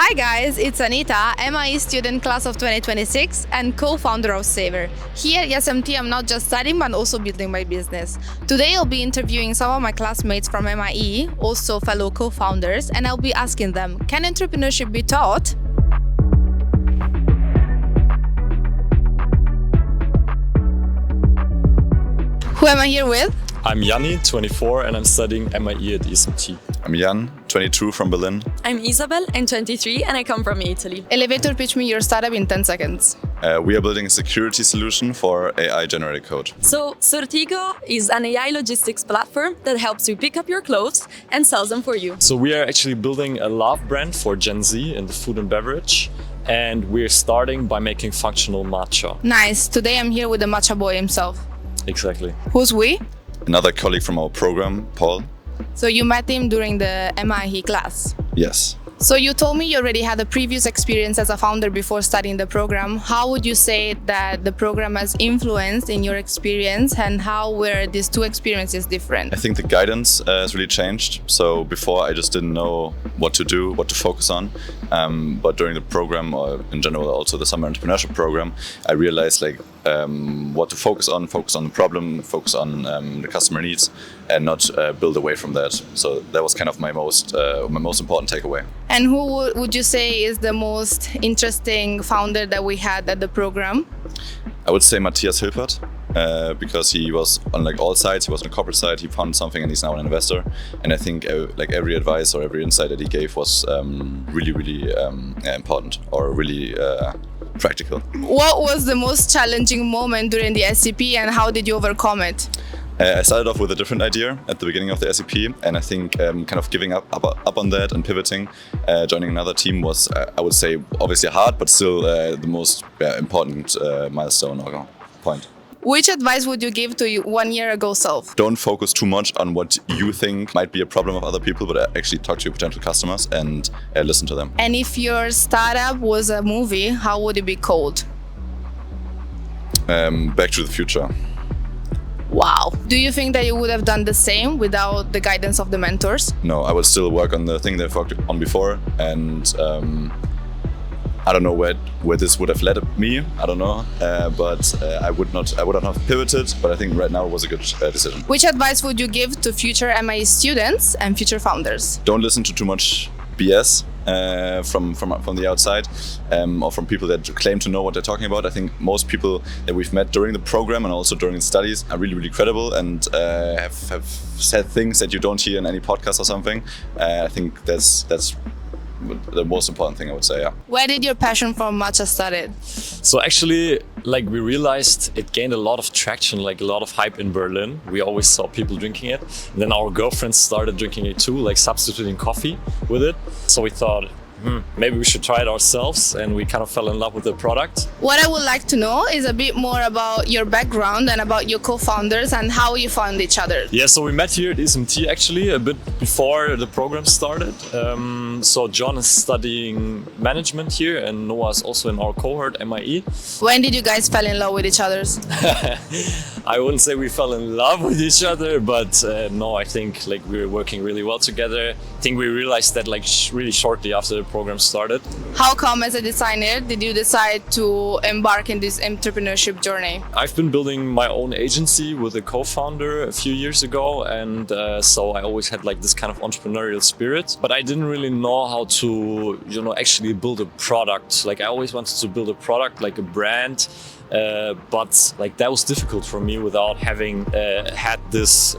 Hi guys, it's Anita, MIE student class of 2026 and co-founder of Saiver. Here at ESMT, I'm not just studying but also building my business. Today I'll be interviewing some of my classmates from MIE, also fellow co-founders, and I'll be asking them, can entrepreneurship be taught? Who am I here with? I'm Yanni, 24, and I'm studying MIE at ESMT. I'm Jan, 22 from Berlin. I'm Isabel, I'm 23 and I come from Italy. Elevator pitch me your startup in 10 seconds. We are building a security solution for AI-generated code. So, Sortigo is an AI logistics platform that helps you pick up your clothes and sells them for you. So we are actually building a love brand for Gen Z in the food and beverage. And we're starting by making functional matcha. Nice. Today I'm here with the matcha boy himself. Exactly. Who's we? Another colleague from our program, Paul. So you met him during the MIE class? Yes. So you told me you already had a previous experience as a founder before studying the program. How would you say that the program has influenced in your experience, and how were these two experiences different? I think the guidance has really changed. So before I just didn't know what to do, what to focus on. But during the program, or in general also the Summer Entrepreneurship Program, I realized what to focus on the problem, focus on the customer needs, and not build away from that. So that was kind of my most important takeaway. And who would you say is the most interesting founder that we had at the program? I would say Matthias Hilpert, because he was on all sides. He was on the corporate side, he found something, and he's now an investor. And I think every advice or every insight that he gave was really important, or really practical. What was the most challenging moment during the SCP, and how did you overcome it? I started off with a different idea at the beginning of the SCP, and I think kind of giving up on that and pivoting, joining another team was, I would say, obviously hard, but still the most important milestone or point. Which advice would you give to your 1 year ago self? Don't focus too much on what you think might be a problem of other people, but actually talk to your potential customers and listen to them. And if your startup was a movie, how would it be called? Back to the Future. Wow. Do you think that you would have done the same without the guidance of the mentors? No, I would still work on the thing that I've worked on before, and I don't know where this would have led me. I don't know, but I would not have pivoted. But I think right now it was a good decision. Which advice would you give to future MIE students and future founders? Don't listen to too much BS from the outside, or from people that claim to know what they're talking about. I think most people that we've met during the program and also during the studies are really credible and have said things that you don't hear in any podcast or something. I think that's the most important thing, I would say. Yeah. Where did your passion for matcha started? So actually, we realized it gained a lot of traction, a lot of hype in Berlin. We always saw people drinking it. And then our girlfriends started drinking it too, substituting coffee with it. So we thought, maybe we should try it ourselves, and we kind of fell in love with the product. What I would like to know is a bit more about your background and about your co-founders and how you found each other. Yeah, so we met here at ESMT actually a bit before the program started. So John is studying management here, and Noah is also in our cohort, MIE. When did you guys fall in love with each other? I wouldn't say we fell in love with each other, but no, I think we were working really well together. I think we realized that really shortly after the program started. How come, as a designer, did you decide to embark in this entrepreneurship journey? I've been building my own agency with a co-founder a few years ago, and so I always had this kind of entrepreneurial spirit, but I didn't really know how to actually build a product. I always wanted to build a product, a brand, but that was difficult for me without having had this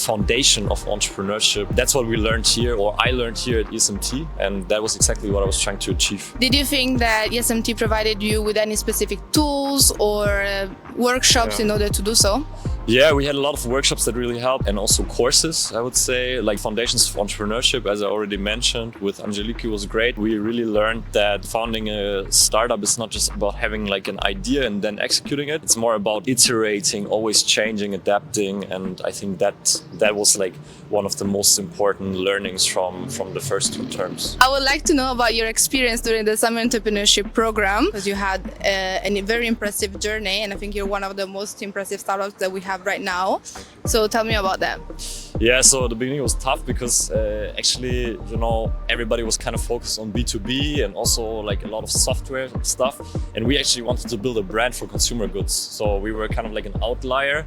foundation of entrepreneurship. That's what we learned here, or I learned here at ESMT, and that was exactly what I was trying to achieve. Did you think that ESMT provided you with any specific tools or workshops in order to do so? Yeah, we had a lot of workshops that really helped, and also courses, I would say, Foundations of Entrepreneurship, as I already mentioned, with Angeliki was great. We really learned that founding a startup is not just about having an idea and then executing it. It's more about iterating, always changing, adapting, and I think that was one of the most important learnings from the first two terms. I would like to know about your experience during the Summer Entrepreneurship Program, because you had a very impressive journey, and I think you're one of the most impressive startups that we have right now. So tell me about that. Yeah, so the beginning was tough because actually, everybody was kind of focused on B2B and also like a lot of software stuff. And we actually wanted to build a brand for consumer goods. So we were kind of like an outlier,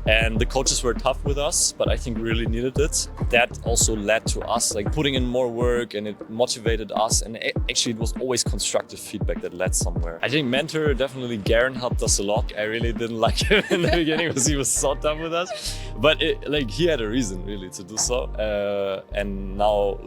and the coaches were tough with us, but I think we really needed it. That also led to us like putting in more work, and it motivated us. And actually it was always constructive feedback that led somewhere. I think mentor, definitely Garen, helped us a lot. I really didn't like him in the beginning because he was so tough with us, but he had a reason really to do so, and now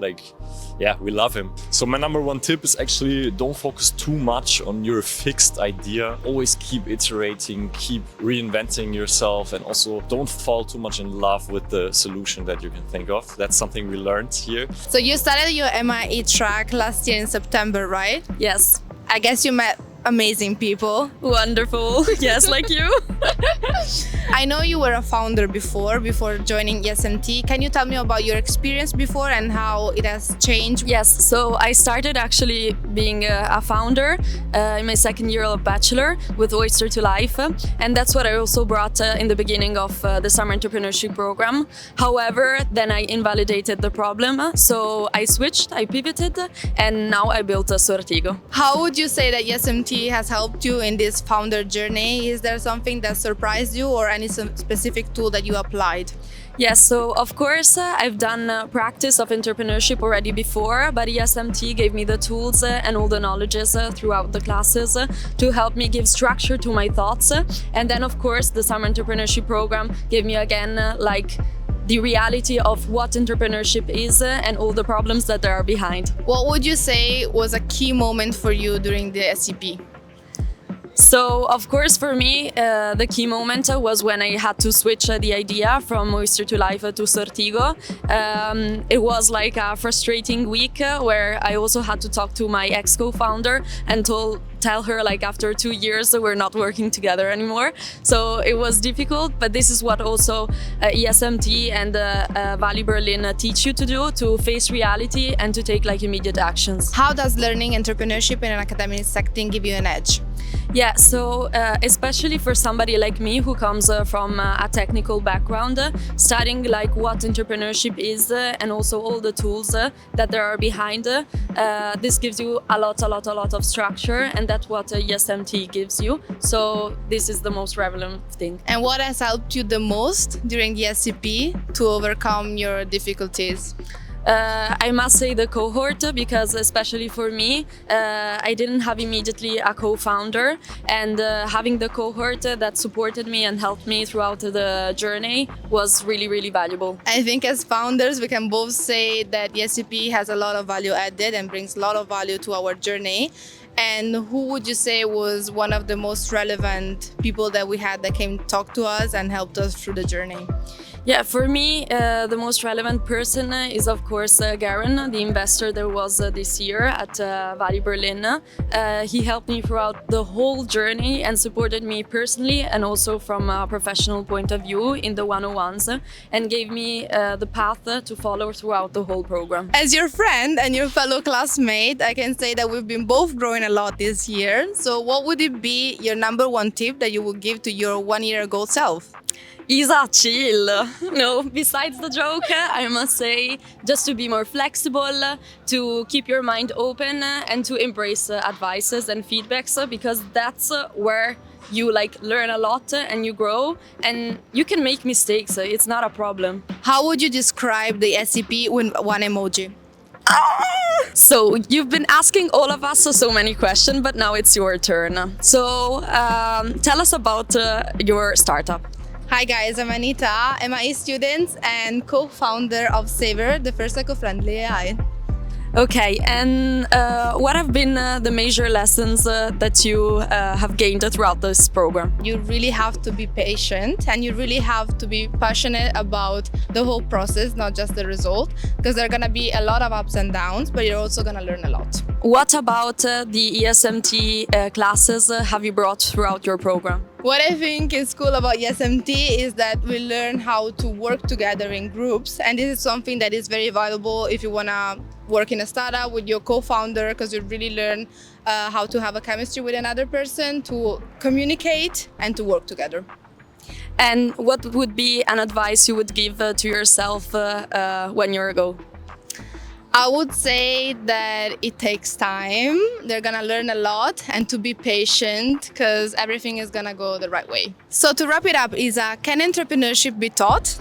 we love him. So my number one tip is actually don't focus too much on your fixed idea. Always keep iterating, keep reinventing yourself, and also don't fall too much in love with the solution that you can think of. That's something we learned here. So you started your MIE track last year in September, right? Yes. I guess you met amazing people. Wonderful. Yes, like you. I know you were a founder before joining ESMT. Can you tell me about your experience before and how it has changed? Yes, so I started actually being a founder in my second year of bachelor with Oyster to Life, and that's what I also brought in the beginning of the Summer Entrepreneurship Program. However, then I invalidated the problem, so I switched, I pivoted, and now I built a Sortigo. How would you say that ESMT has helped you in this founder journey? Is there something that surprised you or any specific tool that you applied? Yes, so of course I've done practice of entrepreneurship already before, but ESMT gave me the tools and all the knowledges throughout the classes to help me give structure to my thoughts. And then of course the Summer Entrepreneurship Program gave me again the reality of what entrepreneurship is and all the problems that there are behind. What would you say was a key moment for you during the SEP? So, of course, for me, the key moment was when I had to switch the idea from Oyster to Life to Sortigo. It was like a frustrating week where I also had to talk to my ex-co-founder and tell her like after 2 years we're not working together anymore. So it was difficult, but this is what also ESMT and Valley Berlin teach you to do, to face reality and to take like immediate actions. How does learning entrepreneurship in an academic setting give you an edge? Yeah, so especially for somebody like me who comes from a technical background, studying like what entrepreneurship is and also all the tools that there are behind, this gives you a lot of structure, and that's what ESMT gives you. So this is the most relevant thing. And what has helped you the most during the SCP to overcome your difficulties? I must say the cohort, because especially for me, I didn't have immediately a co-founder, and having the cohort that supported me and helped me throughout the journey was really valuable. I think as founders, we can both say that the SCP has a lot of value added and brings a lot of value to our journey. And who would you say was one of the most relevant people that we had that came talk to us and helped us through the journey? Yeah, for me, the most relevant person is, of course, Garen, the investor there was this year at Valley Berlin. He helped me throughout the whole journey and supported me personally and also from a professional point of view in the 101s, and gave me the path to follow throughout the whole program. As your friend and your fellow classmate, I can say that we've been both growing a lot this year. So what would it be your number one tip that you would give to your 1 year ago self? Isa, chill. No, besides the joke, I must say just to be more flexible, to keep your mind open and to embrace advices and feedbacks, because that's where you learn a lot and you grow, and you can make mistakes. It's not a problem. How would you describe the SCP with one emoji? So you've been asking all of us so many questions, but now it's your turn. So tell us about your startup. Hi guys, I'm Anita, MIE student and co-founder of Saiver, the first eco-friendly AI. Okay, and what have been the major lessons that you have gained throughout this program? You really have to be patient, and you really have to be passionate about the whole process, not just the result, because there are going to be a lot of ups and downs, but you're also going to learn a lot. What about the ESMT classes have you brought throughout your program? What I think is cool about ESMT is that we learn how to work together in groups, and this is something that is very valuable if you want to work in a startup with your co-founder, because you really learn how to have a chemistry with another person, to communicate and to work together. And what would be an advice you would give to yourself 1 year ago? I would say that it takes time. They're gonna learn a lot and to be patient because everything is gonna go the right way. So to wrap it up, Isa, can entrepreneurship be taught?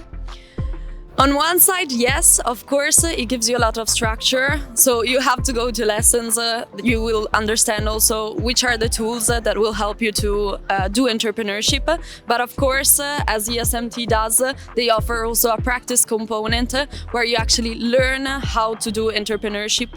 On one side, yes, of course, it gives you a lot of structure. So you have to go to lessons. You will understand also which are the tools that will help you to do entrepreneurship. But of course, as ESMT does, they offer also a practice component where you actually learn how to do entrepreneurship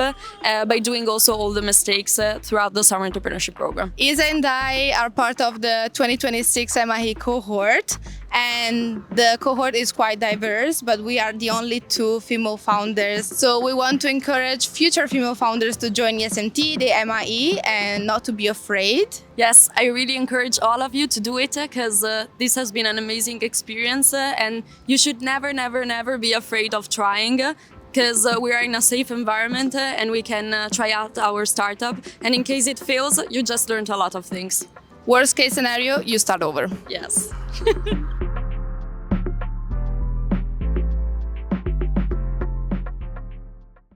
by doing also all the mistakes throughout the Summer Entrepreneurship Program. Isa and I are part of the 2026 MIE cohort. And the cohort is quite diverse, but we are the only 2 female founders. So we want to encourage future female founders to join ESMT, the MIE, and not to be afraid. Yes, I really encourage all of you to do it because this has been an amazing experience and you should never, never, never be afraid of trying because we are in a safe environment and we can try out our startup. And in case it fails, you just learned a lot of things. Worst case scenario, you start over. Yes.